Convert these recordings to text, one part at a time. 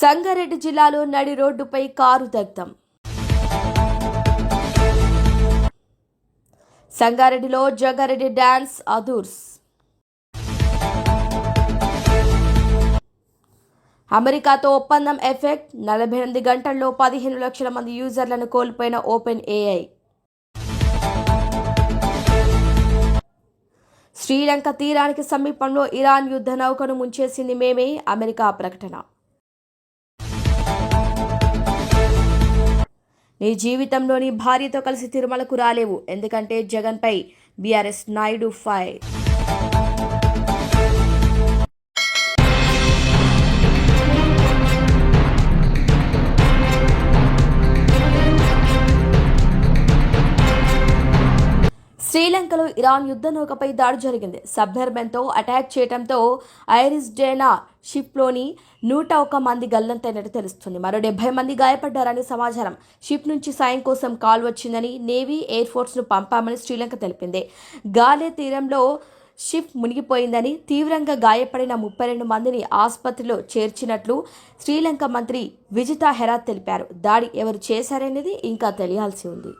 సంగారెడ్డి జిల్లాలో నడి రోడ్డుపై కారు దగ్ధం. సంగారెడ్డిలో జగ్గారెడ్డి డ్యాన్స్ అదూర్స్. అమెరికాతో ఒప్పందం ఎఫెక్ట్. 48 గంటల్లో 15 లక్షల మంది యూజర్లను కోల్పోయిన ఓపెన్ ఏఐ. శ్రీలంక తీరానికి సమీపంలో ఇరాన్ యుద్ధ నౌకను ముంచేసింది మేమే, అమెరికా ప్రకటన. నీ జీవితంలో నీ భార్యతో కలిసి తిరుమలకు రాలేవు, ఎందుకంటే జగన్పై బీఆర్ఎస్ నాయుడు ఫైర్. శ్రీలంకలో ఇరాన్ యుద్ధ నౌకపై దాడి జరిగింది. సబ్మెర్మెన్తో అటాక్ చేయడంతో ఐరిస్ డేనా షిప్లోని 101 మంది గల్లంతైనట్టు తెలుస్తుంది. మరో 70 మంది గాయపడ్డారని సమాచారం. షిప్ నుంచి సాయం కోసం కాల్ వచ్చిందని, నేవీ, ఎయిర్ ఫోర్స్ను పంపామని శ్రీలంక తెలిపింది. గాలే తీరంలో షిప్ మునిగిపోయిందని, తీవ్రంగా గాయపడిన 32 మందిని ఆసుపత్రిలో చేర్చినట్లు శ్రీలంక మంత్రి విజితా హెరాత్ తెలిపారు. దాడి ఎవరు చేశారనేది ఇంకా తెలియాల్సి ఉంది.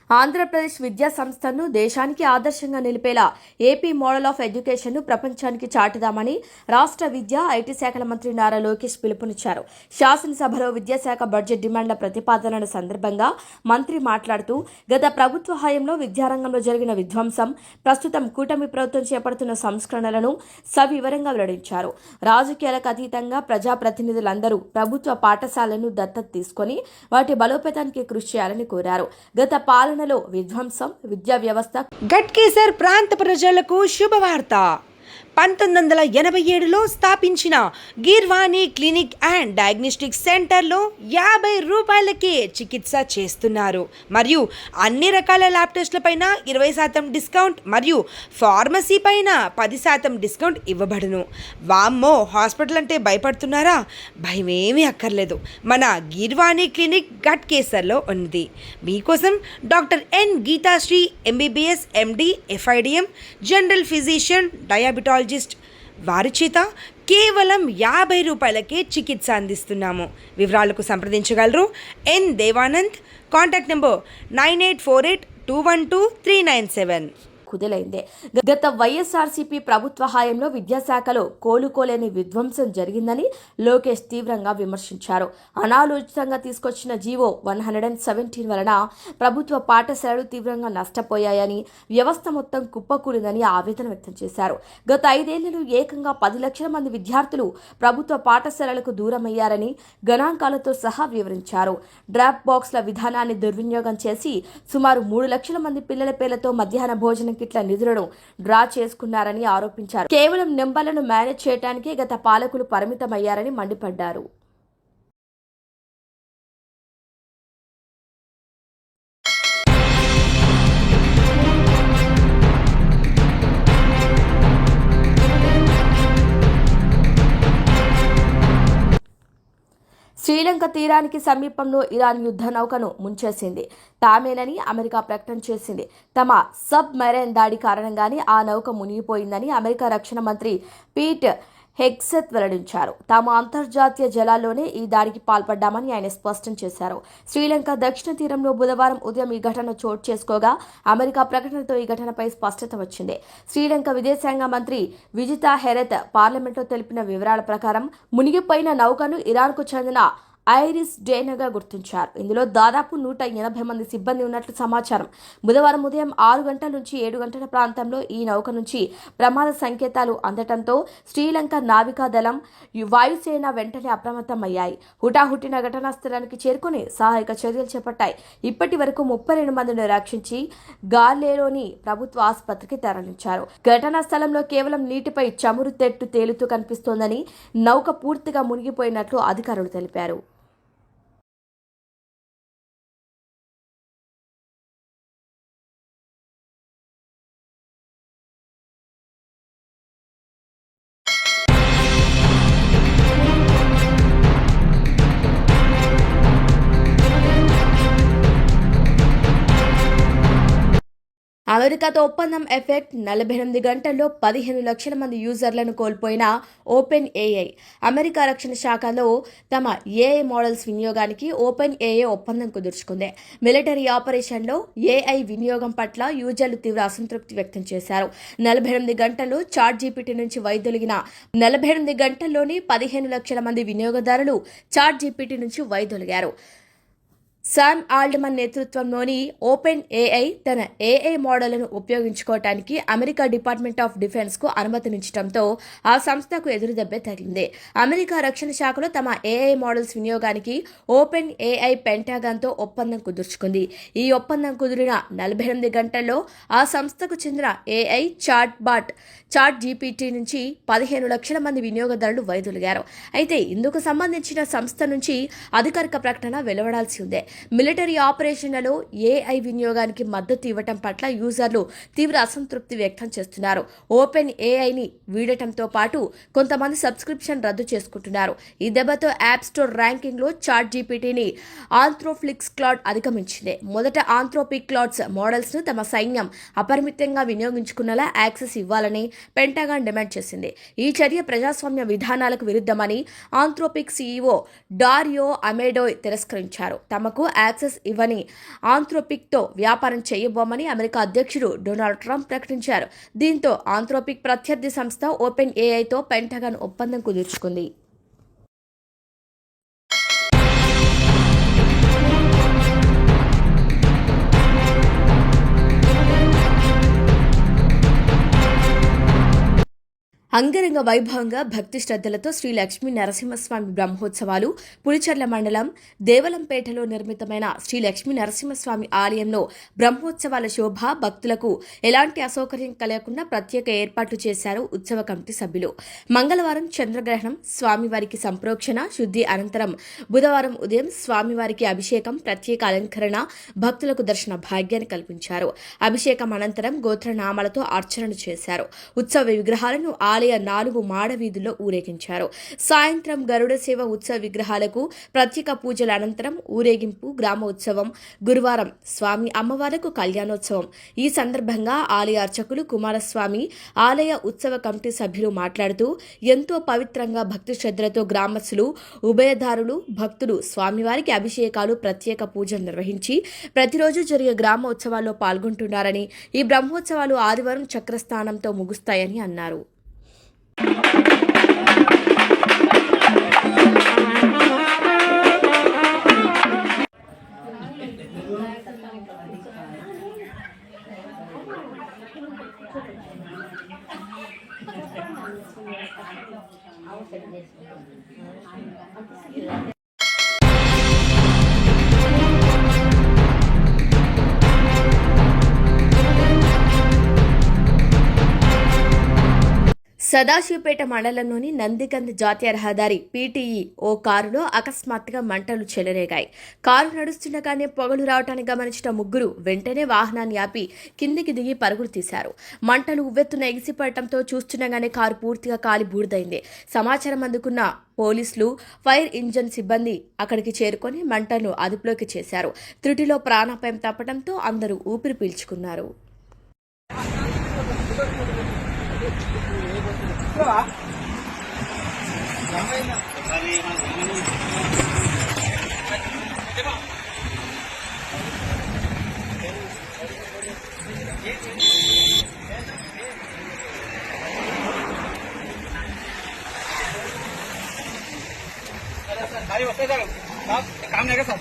ఆంధ్రప్రదేశ్ విద్యా సంస్థను దేశానికి ఆదర్శంగా నిలిపేలా ఏపీ మోడల్ ఆఫ్ ఎడ్యుకేషన్ను ప్రపంచానికి చాటుదామని రాష్ట్ర విద్యా, ఐటీ శాఖల మంత్రి నారా లోకేష్ పిలుపునిచ్చారు. శాసనసభలో విద్యాశాఖ బడ్జెట్ డిమాండ్ల ప్రతిపాదనల సందర్భంగా మంత్రి మాట్లాడుతూ, గత ప్రభుత్వ హయాంలో విద్యారంగంలో జరిగిన విధ్వంసం, ప్రస్తుతం కూటమి ప్రభుత్వం చేపడుతున్న సంస్కరణలను సవివరంగా వెల్లడించారు. రాజకీయాలకు అతీతంగా ప్రజాప్రతినిధులందరూ ప్రభుత్వ పాఠశాలను దత్తత తీసుకొని వాటి బలోపేతానికి కృషి చేయాలని కోరారు. గత పాలనలో విధ్వంసం, విద్యా వ్యవస్థ. గట్కేసర్ ప్రాంత ప్రజలకు శుభవార్త. 1987లో స్థాపించిన గిర్వాణి క్లినిక్ అండ్ డయాగ్నోస్టిక్ సెంటర్లో 50 రూపాయలకే చికిత్స చేస్తున్నారు. మరియు అన్ని రకాల ల్యాబ్ టెస్టులపైన 20% డిస్కౌంట్ మరియు ఫార్మసీ పైన 10% డిస్కౌంట్ ఇవ్వబడును. వామ్మో, హాస్పిటల్ అంటే భయపడుతున్నారా? భయమేమీ అక్కర్లేదు. మన గిర్వాణి క్లినిక్ గట్కేసర్లో ఉంది. మీకోసం doctor N Geethasri MBBS MD FIDM general physician diabetologist వారి చేత కేవలం 50 రూపాయలకే చికిత్స అందిస్తున్నాము. వివరాలకు సంప్రదించగలరు ఎన్ దేవానంద్. Contact number 9848212397. కుదిలైందే. గత వైఎస్ఆర్సీపీ ప్రభుత్వ హయాంలో విద్యాశాఖలో కోలుకోలేని విధ్వంసం జరిగిందని లోకేష్ తీవ్రంగా విమర్శించారు. అనాలోచితంగా తీసుకొచ్చిన జీవో 117 వలన ప్రభుత్వ పాఠశాలలు తీవ్రంగా నష్టపోయాయని, వ్యవస్థ మొత్తం కుప్పకూలిందని ఆవేదన వ్యక్తం చేశారు. గత 5 ఏళ్లలో ఏకంగా 10 లక్షల మంది విద్యార్థులు ప్రభుత్వ పాఠశాలలకు దూరమయ్యారని గణాంకాలతో సహా వివరించారు. డ్రాప్ బాక్స్ల విధానాన్ని దుర్వినియోగం చేసి సుమారు 3 లక్షల మంది పిల్లల పేర్లతో మధ్యాహ్న భోజనం కిట్ల నిధులను డ్రా చేసుకున్నారని ఆరోపించారు. కేవలం నెంబర్లను మేనేజ్ చేయడానికే గత పాలకులు పరిమితమయ్యారని మండిపడ్డారు. శ్రీలంక తీరానికి సమీపంలో ఇరాన్ యుద్ధ నౌకను ముంచేసింది తామేనని అమెరికా ప్రకటన చేసింది. తమ సబ్ మెరైన్ దాడి కారణంగానే ఆ నౌక మునిగిపోయిందని అమెరికా రక్షణ మంత్రి పీట్ హెగ్సెత్ వెల్లడించారు. తాము అంతర్జాతీయ జలాల్లోనే ఈ దాడికి పాల్పడ్డామని ఆయన స్పష్టం చేశారు. శ్రీలంక దక్షిణ తీరంలో బుధవారం ఉదయం ఈ ఘటన చోటు చేసుకోగా అమెరికా ప్రకటనతో ఈ ఘటనపై స్పష్టత వచ్చింది. శ్రీలంక విదేశాంగ మంత్రి విజితా హెరాత్ పార్లమెంట్లో తెలిపిన వివరాల ప్రకారం మునిగిపోయిన నౌకను ఇరాన్కు చెందిన ఐరిస్ డేనాగా గుర్తించారు. ఇందులో దాదాపు 180 మంది సిబ్బంది ఉన్నట్లు సమాచారం. బుధవారం ఉదయం 6 గంటల నుంచి 7 గంటల ప్రాంతంలో ఈ నౌక నుంచి ప్రమాద సంకేతాలు అందటంతో శ్రీలంక నావికాదళం, వాయుసేన వెంటనే అప్రమత్తమయ్యాయి. హుటాహుటిన ఘటనా స్థలానికి చేరుకుని సహాయక చర్యలు చేపట్టాయి. ఇప్పటి వరకు 32 మందిని రక్షించి గాలేలోని ప్రభుత్వ ఆసుపత్రికి తరలించారు. ఘటనా స్థలంలో కేవలం నీటిపై చమురు తెట్టు తేలుతూ కనిపిస్తోందని, నౌక పూర్తిగా మునిగిపోయినట్లు అధికారులు తెలిపారు. అమెరికాతో ఒప్పందం ఎఫెక్ట్ 48 గంటల్లో 15 లక్షల మంది యూజర్లను కోల్పోయిన ఓపెన్ ఏఐ. అమెరికా రక్షణ శాఖలో తమ ఏఐ మోడల్స్ వినియోగానికి ఓపెన్ ఏఐ ఒప్పందం కుదుర్చుకుంది. మిలిటరీ ఆపరేషన్లో ఏఐ వినియోగం పట్ల యూజర్లు తీవ్ర అసంతృప్తి వ్యక్తం చేశారు. 48 గంటల్లో చాట్ జీపీటీ నుంచి వైదొలిగిన 48 గంటల్లోనే 15 లక్షల మంది వినియోగదారులు చాట్ జీపీటీ నుంచి వైదొలిగారు. శామ్ ఆల్ట్మన్ నేతృత్వంలోని ఓపెన్ ఏఐ తన ఏఐ మోడళ్లను ఉపయోగించుకోవటానికి అమెరికా డిపార్ట్మెంట్ ఆఫ్ డిఫెన్స్కు అనుమతినిచ్చడంతో ఆ సంస్థకు ఎదురుదెబ్బే తగిలింది. అమెరికా రక్షణ శాఖలో తమ ఏఐ మోడల్స్ వినియోగానికి ఓపెన్ ఏఐ పెంటాగాన్తో ఒప్పందం కుదుర్చుకుంది. ఈ ఒప్పందం కుదిరిన 48 గంటల్లో ఆ సంస్థకు చెందిన ఏఐ చాట్ జీపీటీ నుంచి 15 లక్షల మంది వినియోగదారులు వైదొలిగారు. అయితే ఇందుకు సంబంధించిన సంస్థ నుంచి అధికారిక ప్రకటన వెలువడాల్సి ఉంది. మిలిటరీ ఆపరేషన్లలో ఏఐ వినియోగానికి మద్దతు ఇవ్వటం పట్ల యూజర్లు తీవ్ర అసంతృప్తి వ్యక్తం చేస్తున్నారు. ఓపెన్ ఏఐని వీడటంతో పాటు కొంతమంది సబ్స్క్రిప్షన్ రద్దు చేసుకుంటున్నారు. ఈ దెబ్బతో యాప్ స్టోర్ ర్యాంకింగ్లో చాట్ జీపీటీని ఆంథ్రోఫ్లిక్స్ క్లౌడ్ అధిగమించింది. మొదట ఆంథ్రోపిక్ క్లౌడ్స్ మోడల్స్ను తమ సైన్యం అపరిమితంగా వినియోగించుకునేలా యాక్సెస్ ఇవ్వాలని పెంటగాన్ డిమాండ్ చేసింది. ఈ చర్య ప్రజాస్వామ్య విధానాలకు విరుద్ధమని ఆంథ్రోపిక్ సీఈఓ డారియో అమెడోయ్ తిరస్కరించారు. తమకు యాక్సెస్ ఇవ్వని ఆంథ్రోపిక్తో వ్యాపారం చేయబోమని అమెరికా అధ్యక్షుడు డొనాల్డ్ ట్రంప్ ప్రకటించారు. దీంతో ఆంథ్రోపిక్ ప్రత్యర్థి సంస్థ ఓపెన్ ఏఐతో పెంటగాన్ ఒప్పందం కుదుర్చుకుంది. అంగరంగ వైభవంగా భక్తి శ్రద్ధలతో శ్రీ లక్ష్మీ నరసింహస్వామి బ్రహ్మోత్సవాలు పులిచెర్ల మండలం దేవలంపేటలో నిర్మితమైన శ్రీ లక్ష్మీ నరసింహస్వామి ఆలయంలో బ్రహ్మోత్సవాల శోభ భక్తులకు ఎలాంటి అసౌకర్యం కలగకుండా ప్రత్యేక ఏర్పాట్లు చేశారు ఉత్సవ కమిటీ సభ్యులు. మంగళవారం చంద్రగ్రహణం, స్వామివారికి సంప్రోక్షణ శుద్ధి అనంతరం బుధవారం ఉదయం స్వామివారికి అభిషేకం, ప్రత్యేక అలంకరణ, భక్తులకు దర్శన భాగ్యాన్ని కల్పించారు. అభిషేకం అనంతరం గోత్రనామాలతో అర్చనలు చేశారు. ఉత్సవ విగ్రహాలను ఆలయ 4 మాడ వీధుల్లో ఊరేగించారు. సాయంత్రం గరుడ సేవ, ఉత్సవ విగ్రహాలకు ప్రత్యేక పూజల అనంతరం ఊరేగింపు, గ్రామ ఉత్సవం. గురువారం స్వామి అమ్మవార్లకు కళ్యాణోత్సవం. ఈ సందర్భంగా ఆలయ అర్చకులు కుమారస్వామి, ఆలయ ఉత్సవ కమిటీ సభ్యులు మాట్లాడుతూ ఎంతో పవిత్రంగా భక్తి శ్రద్ధలతో గ్రామస్తులు, ఉభయదారులు, భక్తులు స్వామివారికి అభిషేకాలు, ప్రత్యేక పూజలు నిర్వహించి ప్రతిరోజు జరిగే గ్రామ ఉత్సవాల్లో పాల్గొంటున్నారని, ఈ బ్రహ్మోత్సవాలు ఆదివారం చక్రస్నానంతో ముగుస్తాయని అన్నారు. సదాశివపేట మండలంలోని నందికంద్ జాతీయ రహదారి పీటీఈ ఓ కారులో అకస్మాత్తుగా మంటలు చెలరేగాయి. కారు నడుస్తుండగానే పొగలు రావటాన్ని గమనించిన ముగ్గురు వెంటనే వాహనాన్ని ఆపి కిందికి దిగి పరుగులు తీశారు. మంటలు ఉవ్వెత్తున ఎగిసిపడటంతో చూస్తుండగానే కారు పూర్తిగా కాలి బూడిదైంది. సమాచారం అందుకున్న పోలీసులు, ఫైర్ ఇంజన్ సిబ్బంది అక్కడికి చేరుకొని మంటలను అదుపులోకి చేశారు. త్రుటిలో ప్రాణాపాయం తప్పడంతో అందరూ ఊపిరి పీల్చుకున్నారు. काम नहीं सर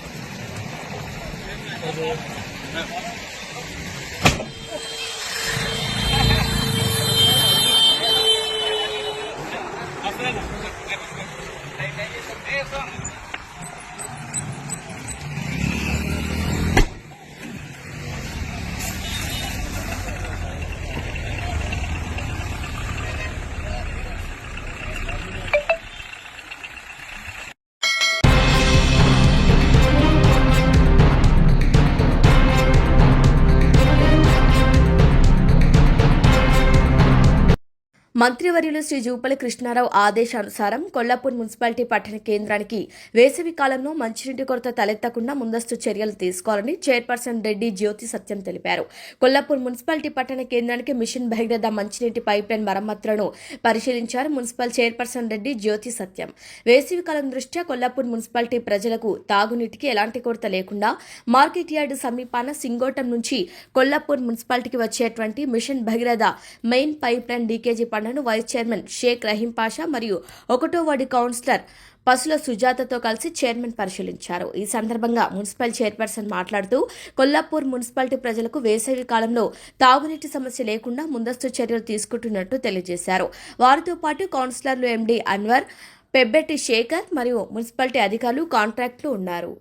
మంత్రివర్యులు శ్రీ జూపల్లి కృష్ణారావు ఆదేశానుసారం కొల్లాపూర్ మున్సిపాలిటీ పట్టణ కేంద్రానికి వేసవి కాలంలో మంచినీటి కొరత తలెత్తకుండా ముందస్తు చర్యలు తీసుకోవాలని చైర్పర్సన్ రెడ్డి జ్యోతి సత్యం తెలిపారు. కొల్లాపూర్ మున్సిపాలిటీ పట్టణ కేంద్రానికి మిషన్ భగీరథ మంచినీటి పైప్లైన్ మరమ్మతులను పరిశీలించారు మున్సిపల్ చైర్పర్సన్ రెడ్డి జ్యోతి సత్యం. వేసవి కాలం దృష్ట్యా కొల్లాపూర్ మున్సిపాలిటీ ప్రజలకు తాగునీటికి ఎలాంటి కొరత లేకుండా మార్కెట్ యార్డు సమీపాన సింగోటం నుంచి కొల్లాపూర్ మున్సిపాలిటీకి వచ్చేటువంటి mission Bhagiratha main pipeline leakage పనులను వైస్ చైర్మన్ షేక్ రహీం పాషా మరియు 1వ వార్డు కౌన్సిలర్ పసుల సుజాతతో కలిసి చైర్మన్ పరిశీలించారు. ఈ సందర్భంగా మున్సిపల్ చైర్పర్సన్ మాట్లాడుతూ కొల్లాపూర్ మున్సిపాలిటీ ప్రజలకు వేసవి కాలంలో తాగునీటి సమస్య లేకుండా ముందస్తు చర్యలు తీసుకుంటున్నట్టు తెలియజేశారు. వారితో పాటు కౌన్సిలర్లు ఎండీ అన్వర్, పెబ్బెట్టి శేఖర్ మరియు మున్సిపాలిటీ అధికారులు కాంట్రాక్టులు ఉన్నారు.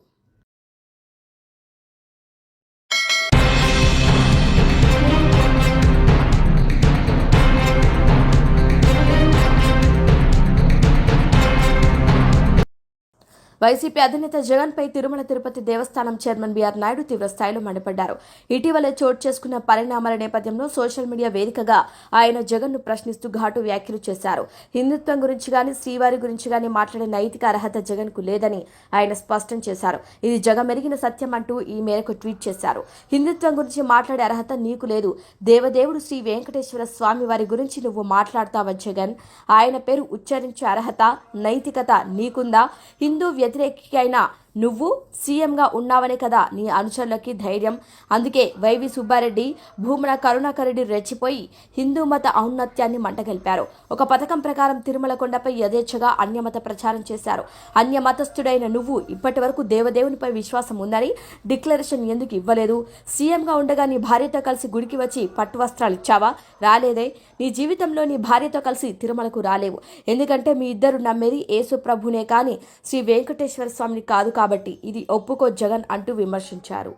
వైసీపీ అధినేత జగన్పై తిరుమల తిరుపతి దేవస్థానం చైర్మన్ బీఆర్ నాయుడు తీవ్ర స్థాయిలో మండిపడ్డారు. ఇటీవల చోటు చేసుకున్న పరిణామాల నేపథ్యంలో సోషల్ మీడియా వేదికగా ఆయన జగన్ను ప్రశ్నిస్తూ ఘాటు వ్యాఖ్యలు చేశారు. హిందుత్వం గురించి గానీ శ్రీవారి గురించి గానీ మాట్లాడే నైతిక అర్హత జగన్కు లేదని ఆయన స్పష్టం చేశారు. ఇది జగమెరిగిన సత్యం అంటూ ఈ మేరకు ట్వీట్ చేశారు. హిందుత్వం గురించి మాట్లాడే అర్హత నీకు లేదు. దేవదేవుడు శ్రీ వెంకటేశ్వర స్వామి వారి గురించి నువ్వు మాట్లాడతావా జగన్? ఆయన పేరు ఉచ్చరించే అర్హత, నైతికత నీకుందా? హిందూ వ్యతిరేకి అయినా నువ్వు సీఎంగా ఉన్నావనే కదా నీ అనుచరులకి ధైర్యం. అందుకే వైవి సుబ్బారెడ్డి, భూమన కరుణాకర్ రెడ్డి రెచ్చిపోయి హిందూ మత ఔన్నత్యాన్ని మంటగలిపారు. ఒక పథకం ప్రకారం తిరుమల కొండపై యథేచ్ఛగా అన్యమత ప్రచారం చేశారు. అన్యమతస్థుడైన నువ్వు ఇప్పటి వరకు దేవదేవునిపై విశ్వాసం ఉందని డిక్లరేషన్ ఎందుకు ఇవ్వలేదు? సీఎంగా ఉండగా నీ భార్యతో కలిసి గుడికి వచ్చి పట్టు వస్త్రాలు ఇచ్చావా? రాలేదే. నీ జీవితంలో నీ భార్యతో కలిసి తిరుమలకు రాలేవు. ఎందుకంటే మీ ఇద్దరు నమ్మేది యేసు ప్రభునే కానీ శ్రీ వెంకటేశ్వర స్వామిని కాదు కాబట్టి ఇది ఒప్పుకో జగన్ అంటూ విమర్శించారు.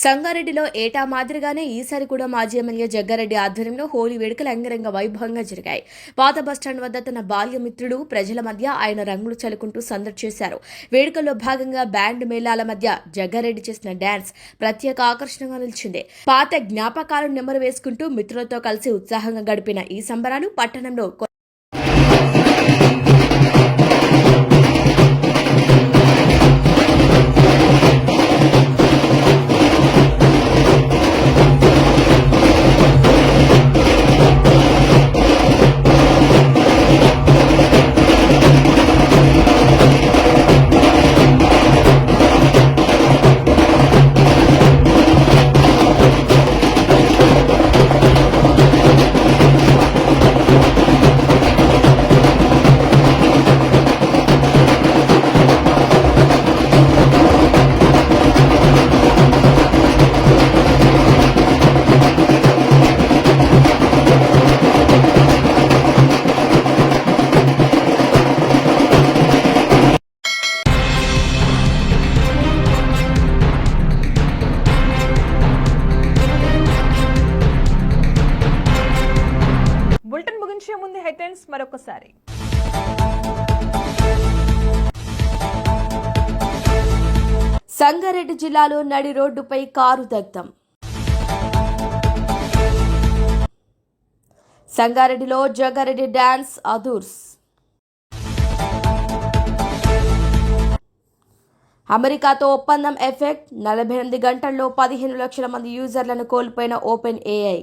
సంగారెడ్డిలో ఏటా మాదిరిగానే ఈసారి కూడా మాజీ ఎమ్మెల్యే జగ్గారెడ్డి ఆధ్వర్యంలో హోలీ వేడుకలు అంగరంగ వైభవంగా జరిగాయి. పాత బస్టాండ్ వద్ద తన బాల్యమిత్రుడు ప్రజల మధ్య ఆయన రంగులు చల్లుకుంటూ సందడి చేశారు. వేడుకల్లో భాగంగా బ్యాండ్ మేళాల మధ్య జగ్గారెడ్డి చేసిన డాన్స్ ప్రత్యేక ఆకర్షణగా నిలిచింది. పాత జ్ఞాపకాలను నెమరు వేసుకుంటూ మిత్రులతో కలిసి ఉత్సాహంగా గడిపిన ఈ సంబరాలు పట్టణంలో బులెటిన్ ముగించే ముందు హెడ్లైన్స్ మరొకసారి. సంగారెడ్డి జిల్లాలో నడి రోడ్డుపై కారు దగ్ధం. సంగారెడ్డిలో జగ్గారెడ్డి డాన్స్ అదూర్స్. అమెరికాతో ఒప్పందం ఎఫెక్ట్. 48 గంటల్లో 15 లక్షల మంది యూజర్లను కోల్పోయిన ఓపెన్ ఏఐ.